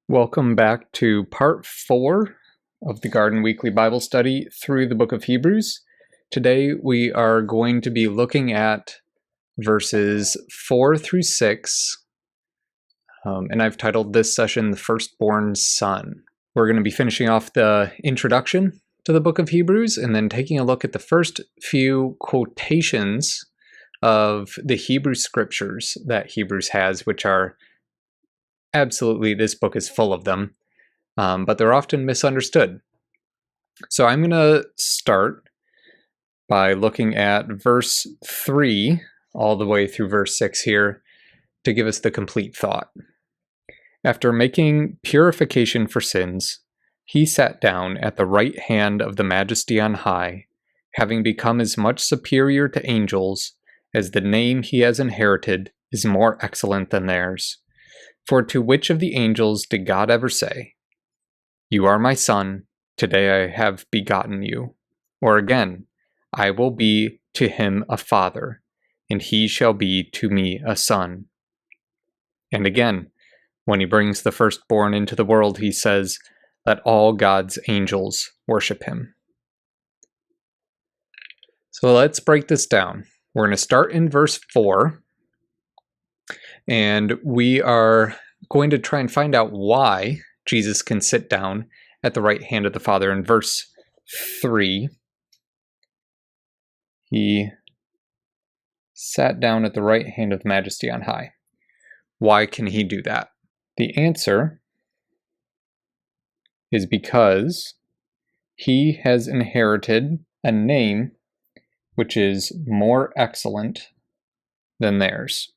Welcome back to part 4 of the Garden Weekly Bible Study through the book of Hebrews. Today we are going to be looking at verses 4 through 6, and I've titled this session The Firstborn Son. We're going to be finishing off the introduction to the book of Hebrews and then taking a look at the first few quotations of the Hebrew scriptures that Hebrews has, which are absolutely, this book is full of them, but they're often misunderstood. So I'm going to start by looking at verse 3 all the way through verse 6 here to give us the complete thought. After making purification for sins, he sat down at the right hand of the Majesty on high, having become as much superior to angels as the name he has inherited is more excellent than theirs. For to which of the angels did God ever say, "You are my son, today I have begotten you"? Or again, "I will be to him a father, and he shall be to me a son"? And again, when he brings the firstborn into the world, he says, "Let all God's angels worship him." So let's break this down. We're going to start in verse 4. And we are going to try and find out why Jesus can sit down at the right hand of the Father. In verse 3, he sat down at the right hand of the Majesty on high. Why can he do that? The answer is because he has inherited a name which is more excellent than theirs.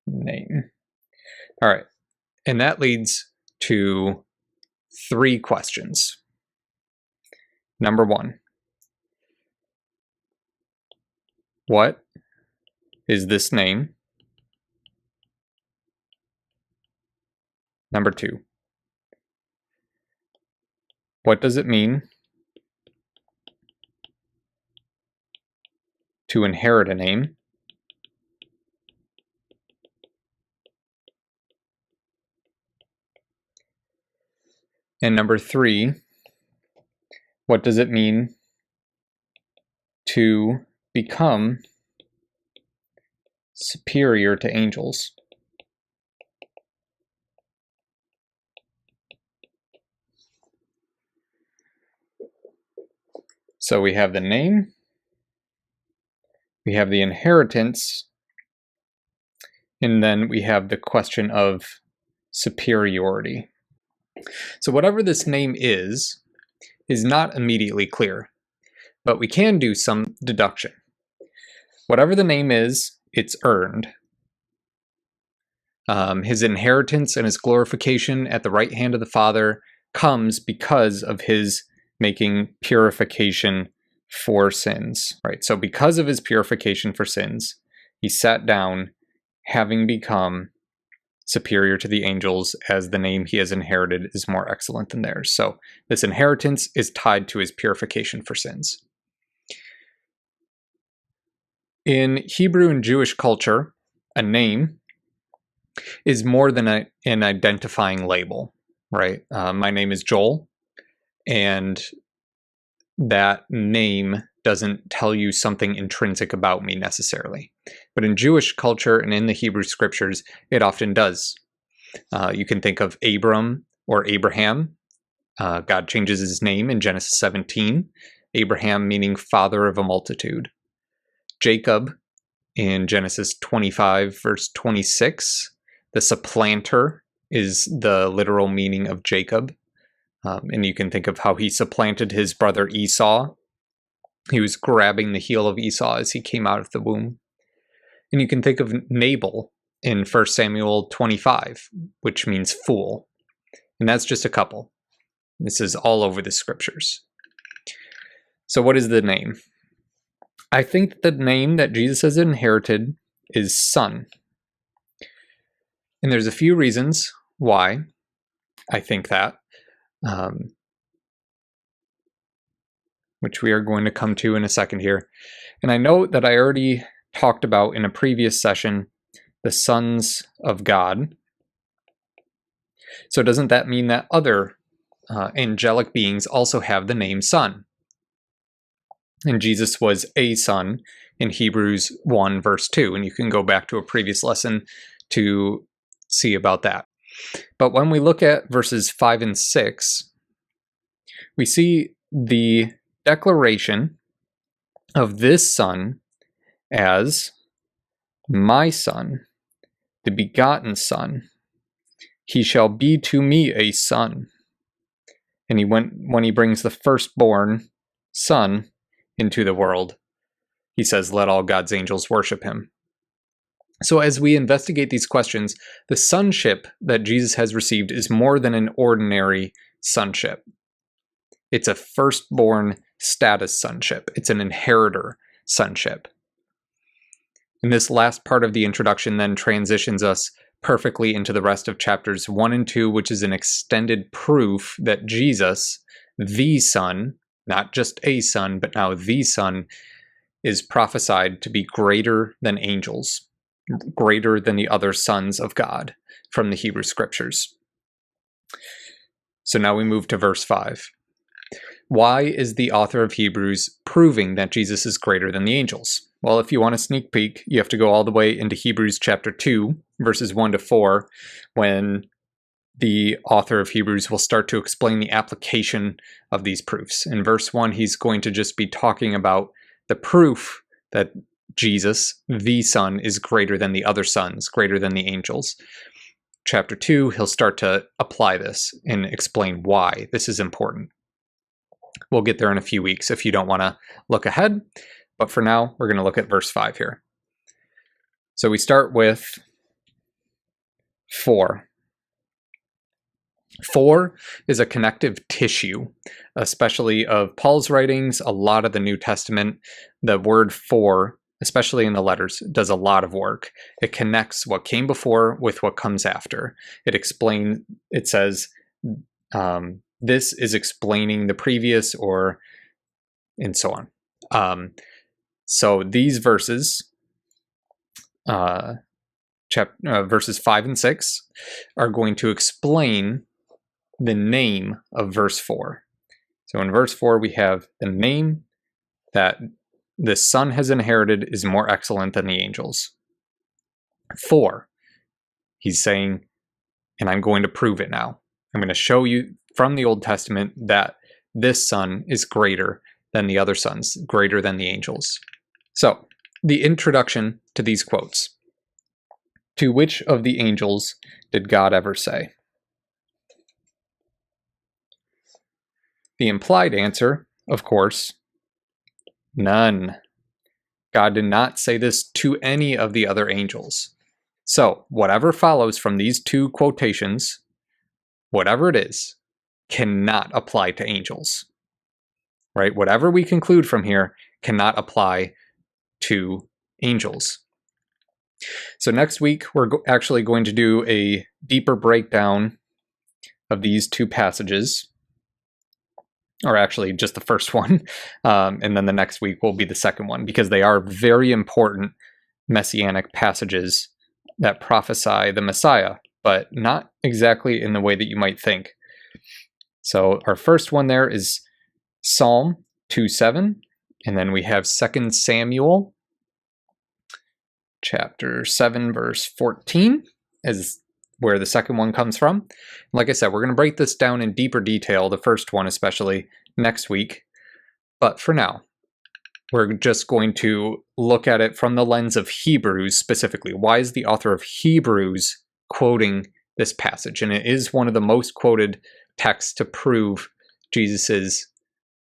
Name. All right. And that leads to 3 questions. Number 1, what is this name? Number 2, what does it mean to inherit a name? And number 3, what does it mean to become superior to angels? So we have the name, we have the inheritance, and then we have the question of superiority. So whatever this name is not immediately clear, but we can do some deduction. Whatever the name is, it's earned. His inheritance and his glorification at the right hand of the Father comes because of his making purification for sins. Right? So because of his purification for sins, he sat down, having become superior to the angels, as the name he has inherited is more excellent than theirs. So this inheritance is tied to his purification for sins. In Hebrew and Jewish culture, a name is more than an identifying label, right? My name is Joel, and that name doesn't tell you something intrinsic about me necessarily. But in Jewish culture and in the Hebrew scriptures, it often does. You can think of Abram or Abraham. God changes his name in Genesis 17, Abraham meaning father of a multitude. Jacob in Genesis 25, verse 26, the supplanter is the literal meaning of Jacob. And you can think of how he supplanted his brother Esau. He was grabbing the heel of Esau as he came out of the womb. And you can think of Nabal in 1 Samuel 25, which means fool. And that's just a couple. This is all over the scriptures. So what is the name? I think the name that Jesus has inherited is Son. And there's a few reasons why I think that, which we are going to come to in a second here. And I know that I already talked about in a previous session the sons of God. So doesn't that mean that other angelic beings also have the name Son? And Jesus was a son in Hebrews 1 verse 2, and you can go back to a previous lesson to see about that. But when we look at verses 5 and 6, we see the declaration of this Son as my Son, the begotten Son. He shall be to me a son. And when he brings the firstborn Son into the world, he says, let all God's angels worship him. So as we investigate these questions, the sonship that Jesus has received is more than an ordinary sonship. It's a firstborn status sonship. It's an inheritor sonship. And this last part of the introduction then transitions us perfectly into the rest of chapters 1 and 2, which is an extended proof that Jesus, the Son, not just a son, but now the Son, is prophesied to be greater than angels, greater than the other sons of God from the Hebrew Scriptures. So now we move to verse 5. Why is the author of Hebrews proving that Jesus is greater than the angels? Well, if you want a sneak peek, you have to go all the way into Hebrews chapter 2, verses 1 to 4, when the author of Hebrews will start to explain the application of these proofs. In verse 1, he's going to just be talking about the proof that Jesus, the Son, is greater than the other sons, greater than the angels. Chapter 2, he'll start to apply this and explain why this is important. We'll get there in a few weeks if you don't want to look ahead. But for now, we're going to look at verse 5 here. So we start with 4. 4 is a connective tissue, especially of Paul's writings, a lot of the New Testament. The word for, especially in the letters, does a lot of work. It connects what came before with what comes after. It says, this is explaining the previous, or, and so on. So these verses, verses 5 and 6, are going to explain the name of verse 4. So in verse 4, we have the name that the Son has inherited is more excellent than the angels. 4, he's saying, and I'm going to prove it now. I'm going to show you from the Old Testament that this Son is greater than the other sons, greater than the angels. So, the introduction to these quotes. To which of the angels did God ever say? The implied answer, of course, none. God did not say this to any of the other angels. So, whatever follows from these two quotations, whatever it is, cannot apply to angels. Right? Whatever we conclude from here cannot apply to angels. So next week, we're actually going to do a deeper breakdown of these two passages, or actually just the first one, and then the next week will be the second one, because they are very important messianic passages that prophesy the Messiah, but not exactly in the way that you might think. So our first one there is Psalm 2:7, and then we have 2 Samuel chapter 7, verse 14, is where the second one comes from. Like I said, we're going to break this down in deeper detail, the first one especially, next week. But for now, we're just going to look at it from the lens of Hebrews specifically. Why is the author of Hebrews quoting this passage? And it is one of the most quoted texts to prove Jesus's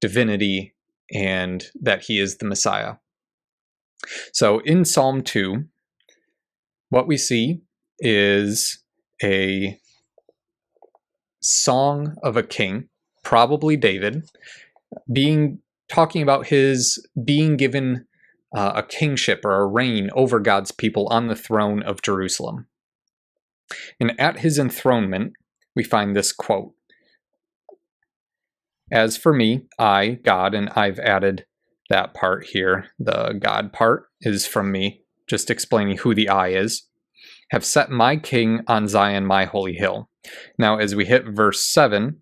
divinity and that he is the Messiah. So in Psalm 2, what we see is a song of a king, probably David, talking about his being given a kingship or a reign over God's people on the throne of Jerusalem. And at his enthronement, we find this quote. As for me, I, God, and I've added that part here, the God part is from me, just explaining who the I is, have set my king on Zion, my holy hill. Now, as we hit verse 7,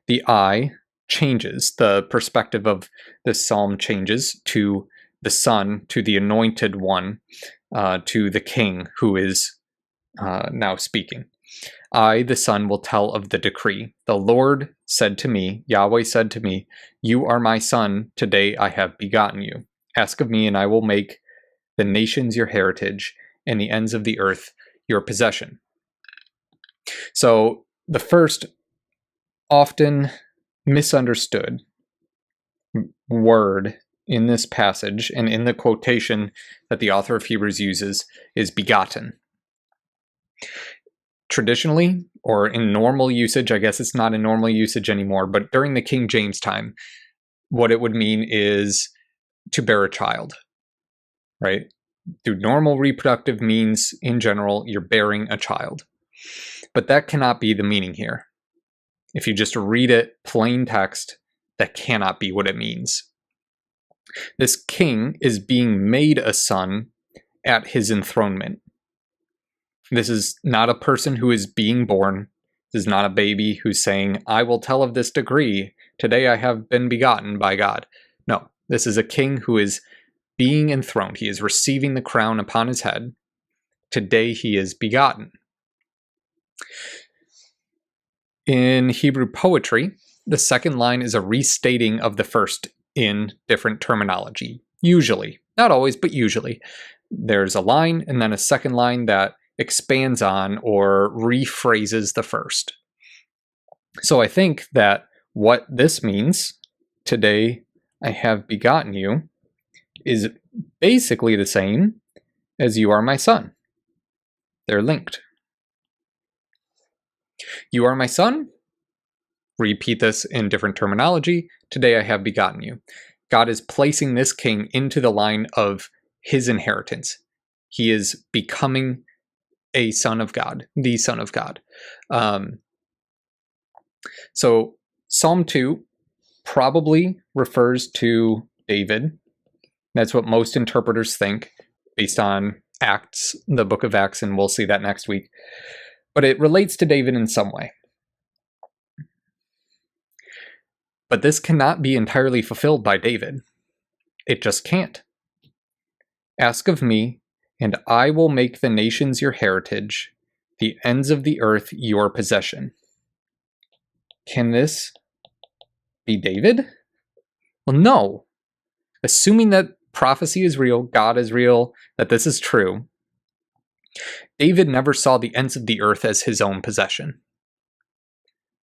the I changes. The perspective of this psalm changes to the Son, to the anointed one, to the king who is now speaking. I, the Son, will tell of the decree. The Lord said to me, Yahweh said to me, you are my son, today I have begotten you. Ask of me, and I will make the nations your heritage, and the ends of the earth your possession. So the first often misunderstood word in this passage and in the quotation that the author of Hebrews uses is begotten. Traditionally, or in normal usage, I guess it's not in normal usage anymore, but during the King James time, what it would mean is to bear a child, right? Through normal reproductive means, in general, you're bearing a child. But that cannot be the meaning here. If you just read it plain text, that cannot be what it means. This king is being made a son at his enthronement. This is not a person who is being born. This is not a baby who's saying, I will tell of this decree. Today I have been begotten by God. No, this is a king who is being enthroned. He is receiving the crown upon his head. Today he is begotten. In Hebrew poetry, the second line is a restating of the first in different terminology. Usually, not always, but usually. There's a line and then a second line that expands on or rephrases the first. So I think that what this means, today I have begotten you, is basically the same as you are my son. They're linked. You are my son. Repeat this in different terminology. Today I have begotten you. God is placing this king into the line of his inheritance. He is becoming a son of God, the son of God. So Psalm 2 probably refers to David. That's what most interpreters think based on Acts, the book of Acts, and we'll see that next week. But it relates to David in some way. But this cannot be entirely fulfilled by David. It just can't. Ask of me, and I will make the nations your heritage, the ends of the earth your possession. Can this be David? Well, no. Assuming that prophecy is real, God is real, that this is true, David never saw the ends of the earth as his own possession.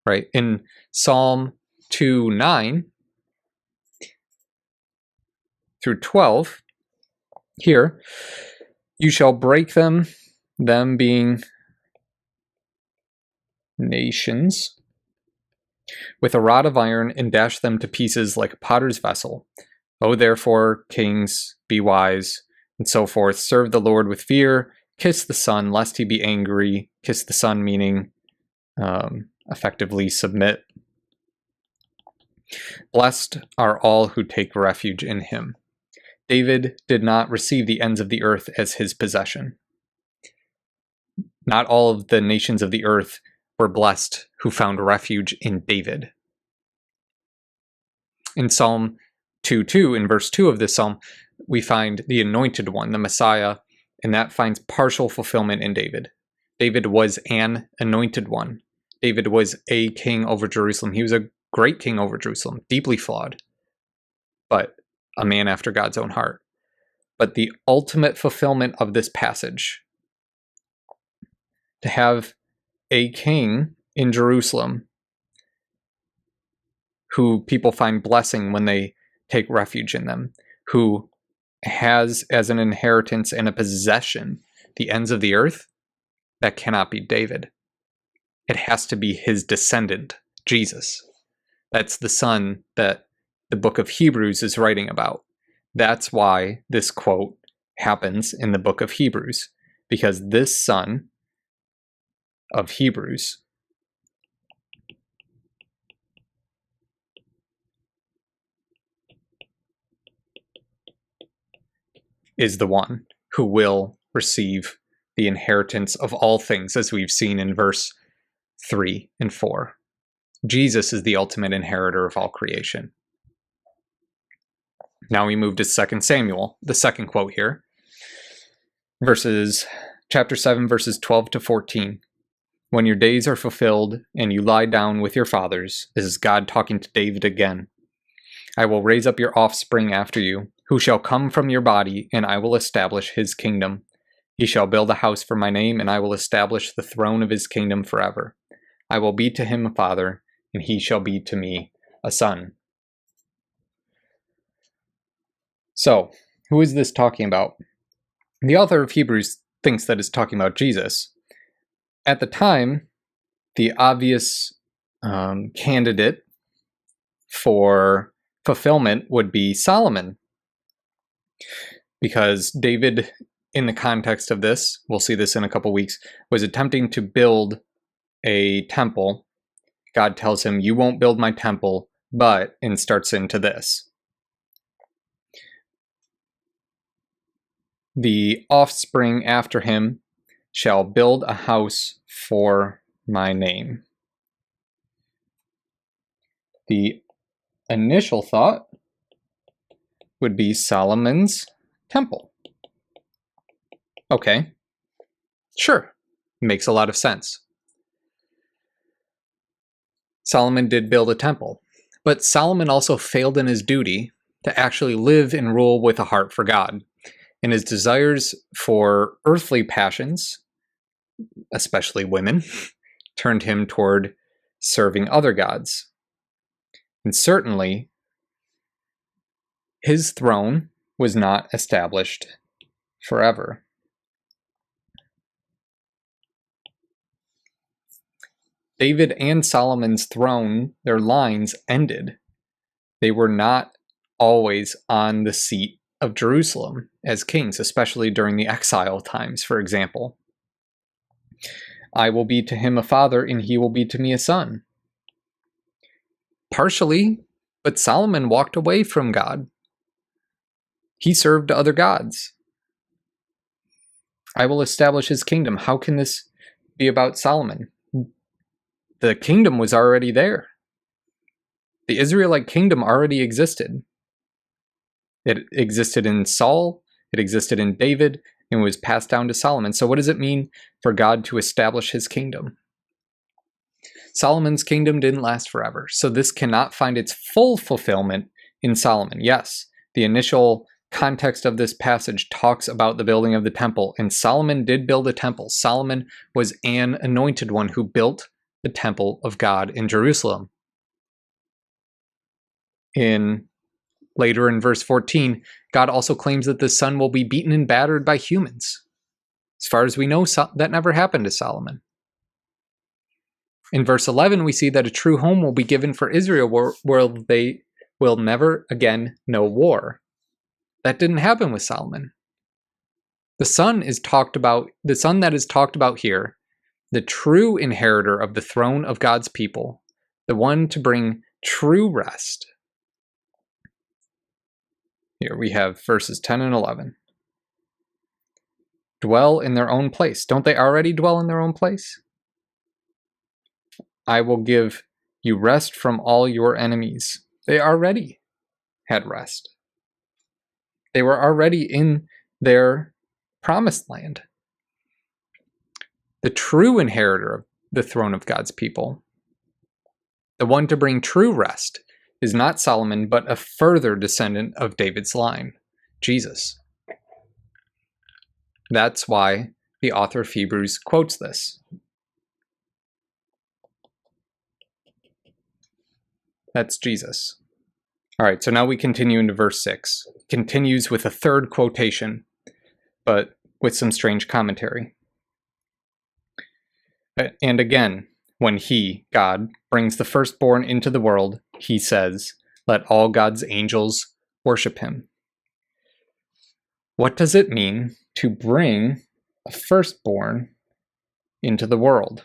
Right? In Psalm 2:9 through 12, here, you shall break them being nations, with a rod of iron, and dash them to pieces like a potter's vessel. O therefore, kings, be wise, and so forth. Serve the Lord with fear. Kiss the Son, lest he be angry. Kiss the Son, meaning effectively submit. Blessed are all who take refuge in him. David did not receive the ends of the earth as his possession. Not all of the nations of the earth were blessed who found refuge in David. In Psalm 2:2, in verse 2 of this psalm, we find the anointed one, the Messiah, and that finds partial fulfillment in David. David was an anointed one. David was a king over Jerusalem. He was a great king over Jerusalem, deeply flawed, but a man after God's own heart. But the ultimate fulfillment of this passage, to have a king in Jerusalem who people find blessing when they take refuge in them, who has as an inheritance and a possession the ends of the earth, that cannot be David. It has to be his descendant, Jesus. That's the son that the book of Hebrews is writing about. That's why this quote happens in the book of Hebrews, because this son of Hebrews is the one who will receive the inheritance of all things, as we've seen in verse 3 and 4. Jesus is the ultimate inheritor of all creation. Now we move to 2 Samuel, the second quote here. Chapter 7, verses 12 to 14. When your days are fulfilled and you lie down with your fathers, this is God talking to David again. I will raise up your offspring after you, who shall come from your body, and I will establish his kingdom. He shall build a house for my name, and I will establish the throne of his kingdom forever. I will be to him a father, and he shall be to me a son. So, who is this talking about? The author of Hebrews thinks that it's talking about Jesus. At the time, the obvious candidate for fulfillment would be Solomon. Because David, in the context of this, we'll see this in a couple weeks, was attempting to build a temple. God tells him, you won't build my temple, and starts into this. The offspring after him shall build a house for my name. The initial thought would be Solomon's temple. Okay, sure, makes a lot of sense. Solomon did build a temple, but Solomon also failed in his duty to actually live and rule with a heart for God. And his desires for earthly passions, especially women, turned him toward serving other gods. And certainly, his throne was not established forever. David and Solomon's throne, their lines ended. They were not always on the seat of Jerusalem as kings, especially during the exile times, for example. I will be to him a father, and he will be to me a son. Partially, but Solomon walked away from God. He served other gods. I will establish his kingdom. How can this be about Solomon? The kingdom was already there. The Israelite kingdom already existed. It existed in Saul, it existed in David, and was passed down to Solomon. So what does it mean for God to establish his kingdom? Solomon's kingdom didn't last forever, so this cannot find its full fulfillment in Solomon. Yes, the initial context of this passage talks about the building of the temple, and Solomon did build a temple. Solomon was an anointed one who built the temple of God in Jerusalem. Later in verse 14, God also claims that the son will be beaten and battered by humans. As far as we know, that never happened to Solomon. In verse 11, we see that a true home will be given for Israel where they will never again know war. That didn't happen with Solomon. The son that is talked about here, the true inheritor of the throne of God's people, the one to bring true rest. Here we have verses 10 and 11. Dwell in their own place. Don't they already dwell in their own place? I will give you rest from all your enemies. They already had rest. They were already in their promised land. The true inheritor of the throne of God's people, the one to bring true rest, is not Solomon, but a further descendant of David's line, Jesus. That's why the author of Hebrews quotes this. That's Jesus. All right, so now we continue into verse 6. It continues with a third quotation, but with some strange commentary. And again, when he, God, brings the firstborn into the world, he says, let all God's angels worship him. What does it mean to bring a firstborn into the world?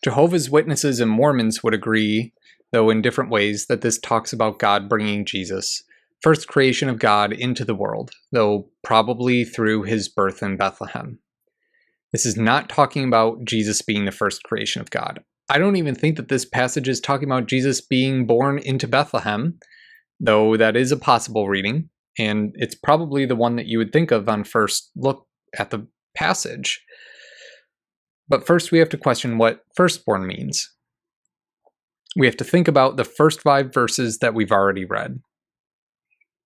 Jehovah's Witnesses and Mormons would agree, though in different ways, that this talks about God bringing Jesus first creation of God into the world, though probably through his birth in Bethlehem. This is not talking about Jesus being the first creation of God. I don't even think that this passage is talking about Jesus being born into Bethlehem, though that is a possible reading, and it's probably the one that you would think of on first look at the passage. But first we have to question what firstborn means. We have to think about the first 5 verses that we've already read.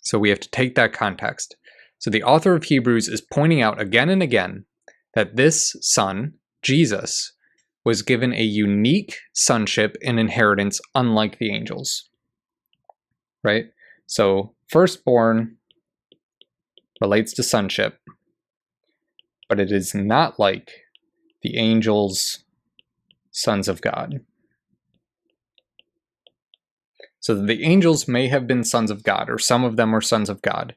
So we have to take that context. So the author of Hebrews is pointing out again and again that this son, Jesus, was given a unique sonship and inheritance unlike the angels. Right? So firstborn relates to sonship, but it is not like the angels, sons of God. So the angels may have been sons of God, or some of them were sons of God.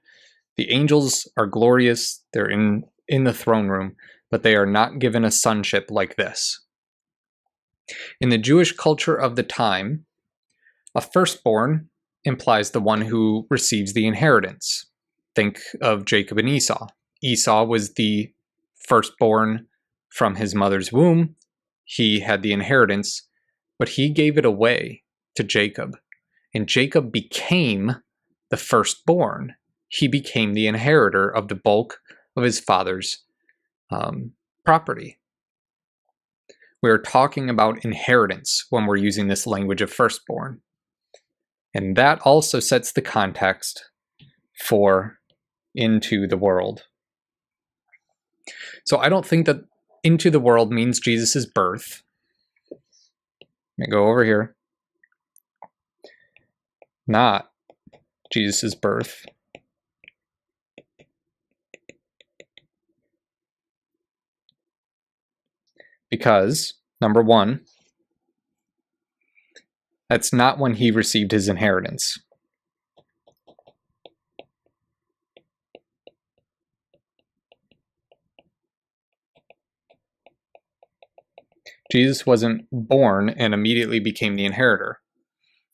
The angels are glorious, they're in the throne room, but they are not given a sonship like this. In the Jewish culture of the time, a firstborn implies the one who receives the inheritance. Think of Jacob and Esau. Esau was the firstborn from his mother's womb. He had the inheritance, but he gave it away to Jacob. And Jacob became the firstborn. He became the inheritor of the bulk of his father's property. We're talking about inheritance when we're using this language of firstborn. And that also sets the context for into the world. So I don't think that into the world means Jesus' birth. Let me go over here. Not Jesus' birth. Because, number one, that's not when he received his inheritance. Jesus wasn't born and immediately became the inheritor.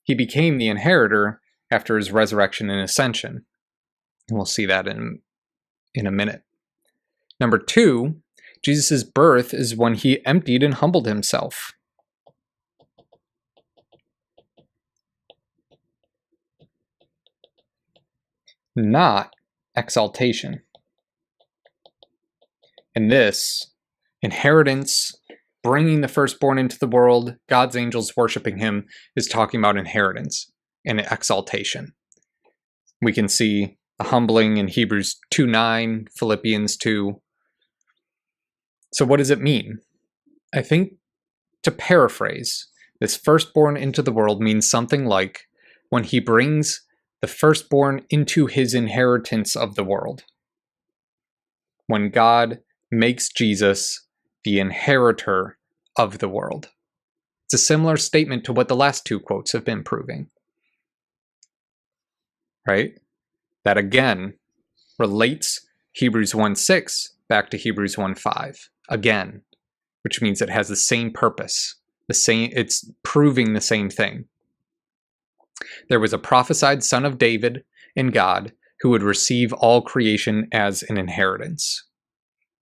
He became the inheritor after his resurrection and ascension. And we'll see that in a minute. Number two, Jesus' birth is when he emptied and humbled himself. Not exaltation. And this, inheritance, bringing the firstborn into the world, God's angels worshiping him, is talking about inheritance and exaltation. We can see a humbling in Hebrews 2:9, Philippians 2. So what does it mean? I think, to paraphrase, this firstborn into the world means something like when he brings the firstborn into his inheritance of the world. When God makes Jesus the inheritor of the world. It's a similar statement to what the last 2 quotes have been proving. Right? That again relates Hebrews 1:6 back to Hebrews 1:5 again, which means it has the same purpose. It's proving the same thing. There was a prophesied son of David in God who would receive all creation as an inheritance.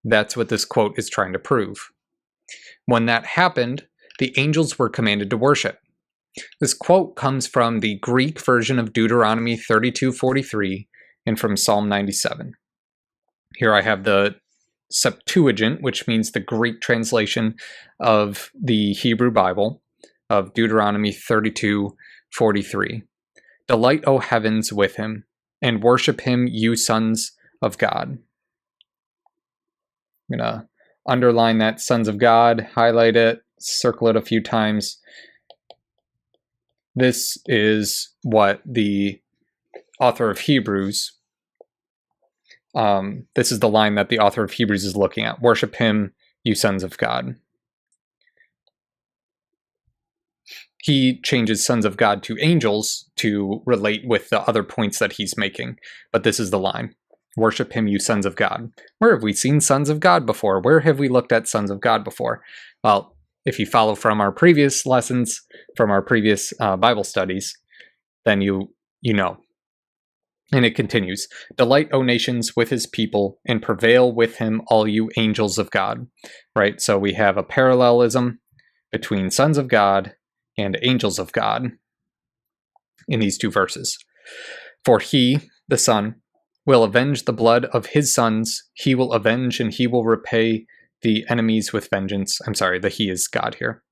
That's what this quote is trying to prove. When that happened, the angels were commanded to worship. This quote comes from the Greek version of Deuteronomy 32:43 and from Psalm 97. Here I have the Septuagint, which means the Greek translation of the Hebrew Bible, of Deuteronomy 32:43. Delight, O heavens, with him, and worship him, you sons of God. I'm going to underline that, sons of God, highlight it, circle it a few times. This is what the author of Hebrews, this is the line that the author of Hebrews is looking at. Worship him, you sons of God. He changes sons of God to angels to relate with the other points that he's making. But this is the line. Worship him, you sons of God. Where have we seen sons of God before? Where have we looked at sons of God before? Well, if you follow from our previous lessons, from our previous Bible studies, then you know. And it continues, delight, O nations, with his people, and prevail with him, all you angels of God. Right? So we have a parallelism between sons of God and angels of God in these two verses. For he, the Son, will avenge the blood of his sons. He will avenge and he will repay the enemies with vengeance. I'm sorry, the he is God here.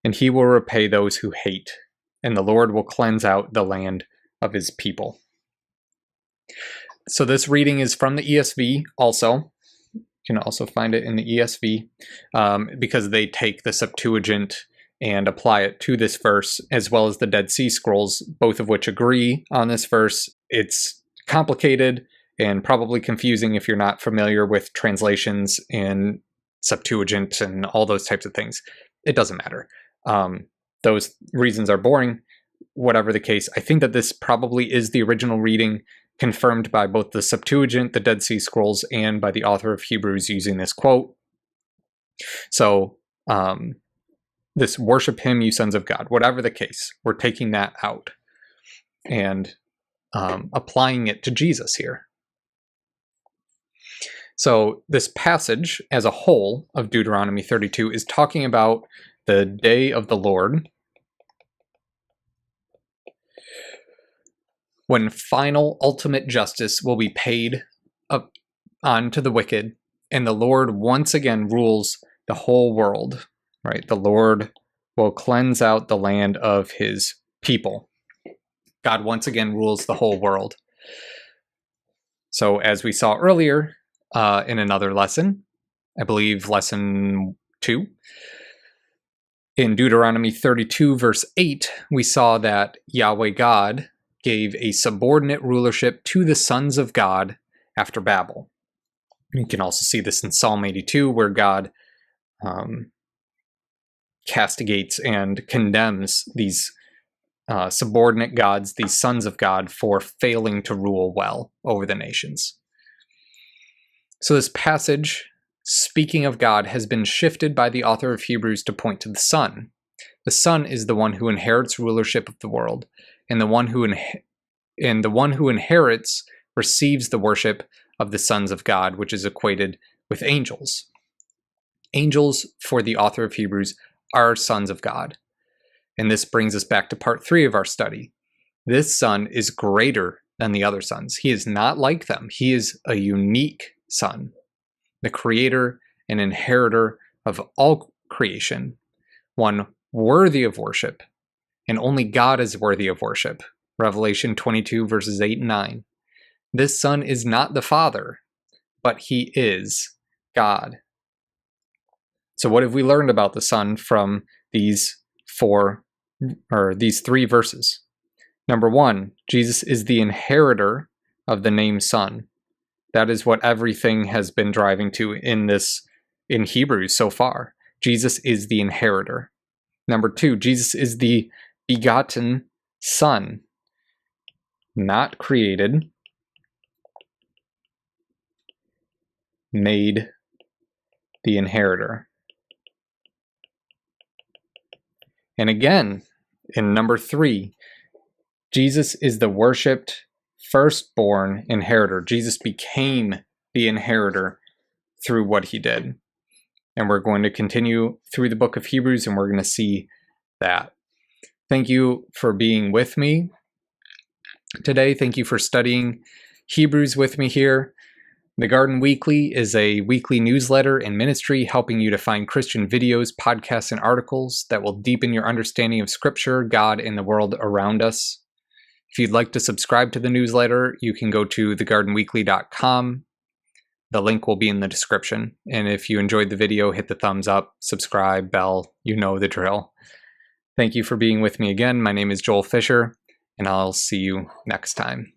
And he will repay those who hate. And the Lord will cleanse out the land of his people. So this reading is from the ESV also. You can also find it in the ESV because they take the Septuagint and apply it to this verse, as well as the Dead Sea Scrolls, both of which agree on this verse. It's complicated and probably confusing if you're not familiar with translations in Septuagint and all those types of things. It doesn't matter. Those reasons are boring. Whatever the case, I think that this probably is the original reading, confirmed by both the Septuagint, the Dead Sea Scrolls, and by the author of Hebrews using this quote. So, this worship him, you sons of God, whatever the case, we're taking that out and applying it to Jesus here. So this passage as a whole of Deuteronomy 32 is talking about the day of the Lord, when final ultimate justice will be paid on to the wicked, and the Lord once again rules the whole world, right? The Lord will cleanse out the land of his people. God once again rules the whole world. So as we saw earlier in another lesson, I believe lesson 2, in Deuteronomy 32 verse 8, we saw that Yahweh God gave a subordinate rulership to the sons of God after Babel. You can also see this in Psalm 82, where God castigates and condemns these subordinate gods, these sons of God, for failing to rule well over the nations. So this passage, speaking of God, has been shifted by the author of Hebrews to point to the Son. The Son is the one who inherits rulership of the world, and the one who inherits receives the worship of the sons of God, which is equated with angels. Angels, for the author of Hebrews, are sons of God. And this brings us back to part 3 of our study. This son is greater than the other sons. He is not like them. He is a unique son, the creator and inheritor of all creation, one worthy of worship, and only God is worthy of worship. Revelation 22 verses 8 and 9. This son is not the Father, but he is God. So what have we learned about the Son from these 3 verses? Number 1, Jesus is the inheritor of the name Son. That is what everything has been driving to in Hebrews so far. Jesus is the inheritor. Number 2, Jesus is the begotten Son, not created, made the inheritor. And again, in number 3, Jesus is the worshipped firstborn inheritor. Jesus became the inheritor through what he did. And we're going to continue through the book of Hebrews, and we're going to see that. Thank you for being with me today. Thank you for studying Hebrews with me here. The Garden Weekly is a weekly newsletter and ministry helping you to find Christian videos, podcasts, and articles that will deepen your understanding of Scripture, God, and the world around us. If you'd like to subscribe to the newsletter, you can go to thegardenweekly.com. The link will be in the description. And if you enjoyed the video, hit the thumbs up, subscribe, bell, you know the drill. Thank you for being with me again. My name is Joel Fisher, and I'll see you next time.